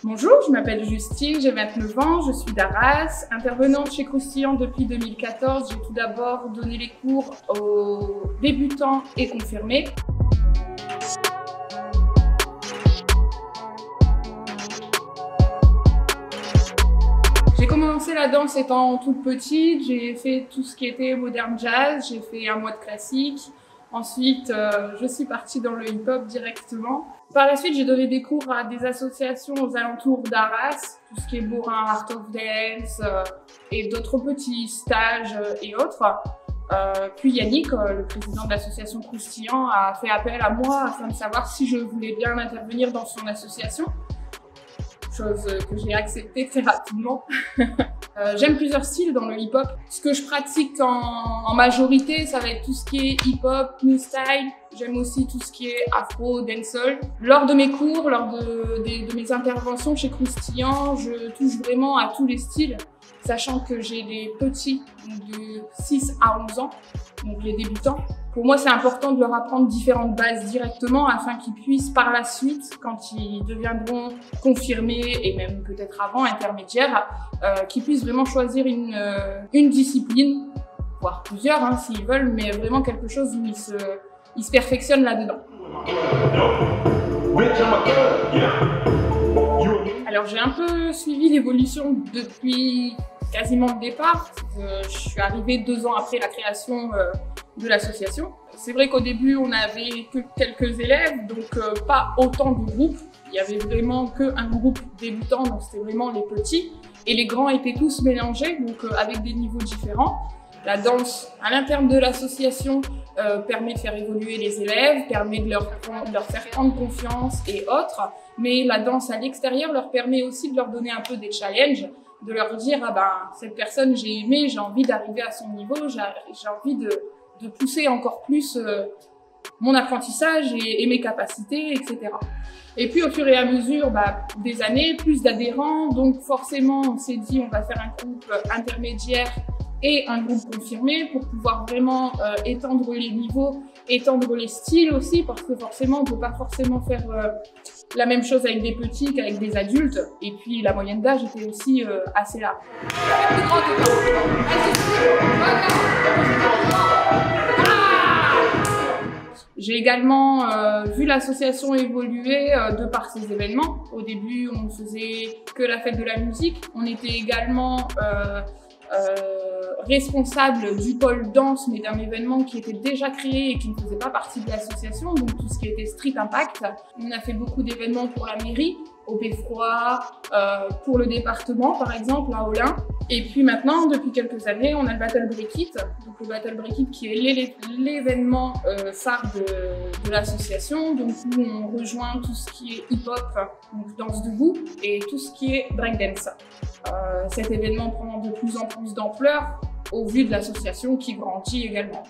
Bonjour, je m'appelle Justine, j'ai 29 ans, je suis d'Arras. Intervenante chez Croustillant depuis 2014, j'ai tout d'abord donné les cours aux débutants et confirmés. J'ai commencé la danse étant toute petite, j'ai fait tout ce qui était modern jazz, j'ai fait un mois de classique. Ensuite, je suis partie dans le hip-hop directement. Par la suite, j'ai donné des cours à des associations aux alentours d'Arras, tout ce qui est Bourrin, Art of Dance et d'autres petits stages et autres. Puis Yannick, le président de l'association Croustillant, a fait appel à moi afin de savoir si je voulais bien intervenir dans son association. Chose que j'ai acceptée très rapidement. J'aime plusieurs styles dans le hip-hop. Ce que je pratique en majorité, ça va être tout ce qui est hip-hop, new style. J'aime aussi tout ce qui est afro, dancehall. Lors de mes cours, lors de mes interventions chez Croustillant, je touche vraiment à tous les styles, sachant que j'ai des petits de 6 à 11 ans, donc les débutants. Pour moi, c'est important de leur apprendre différentes bases directement afin qu'ils puissent par la suite, quand ils deviendront confirmés et même peut-être avant intermédiaires, qu'ils puissent vraiment choisir une discipline, voire plusieurs hein, s'ils veulent, mais vraiment quelque chose où ils se perfectionnent là-dedans. Alors j'ai un peu suivi l'évolution depuis quasiment le départ. Je suis arrivée 2 ans après la création de l'association. C'est vrai qu'au début, on n'avait que quelques élèves, donc pas autant de groupes. Il y avait vraiment qu'un groupe débutant, donc c'était vraiment les petits. Et les grands étaient tous mélangés, donc avec des niveaux différents. La danse à l'interne de l'association permet de faire évoluer les élèves, permet de leur faire prendre confiance et autres. Mais la danse à l'extérieur leur permet aussi de leur donner un peu des challenges, de leur dire ah ben cette personne j'ai aimé, j'ai envie d'arriver à son niveau, j'ai envie de pousser encore plus mon apprentissage et mes capacités, etc. Et puis au fur et à mesure des années, plus d'adhérents, donc forcément on s'est dit on va faire un groupe intermédiaire et un groupe confirmé pour pouvoir vraiment étendre les niveaux, étendre les styles aussi, parce que forcément on peut pas forcément faire la même chose avec des petits qu'avec des adultes. Et puis la moyenne d'âge était aussi assez large. J'ai également vu l'association évoluer de par ses événements. Au début, on ne faisait que la fête de la musique. On était également responsable du pôle danse, mais d'un événement qui était déjà créé et qui ne faisait pas partie de l'association, donc tout ce qui était Street Impact. On a fait beaucoup d'événements pour la mairie, au Beffroi, pour le département par exemple, à Olin. Et puis maintenant, depuis quelques années, on a le Battle Break It, donc le Battle Break It qui est l'événement phare de l'association, donc où on rejoint tout ce qui est hip-hop, donc danse debout, et tout ce qui est breakdance. Cet événement prend de plus en plus d'ampleur au vu de l'association qui grandit également.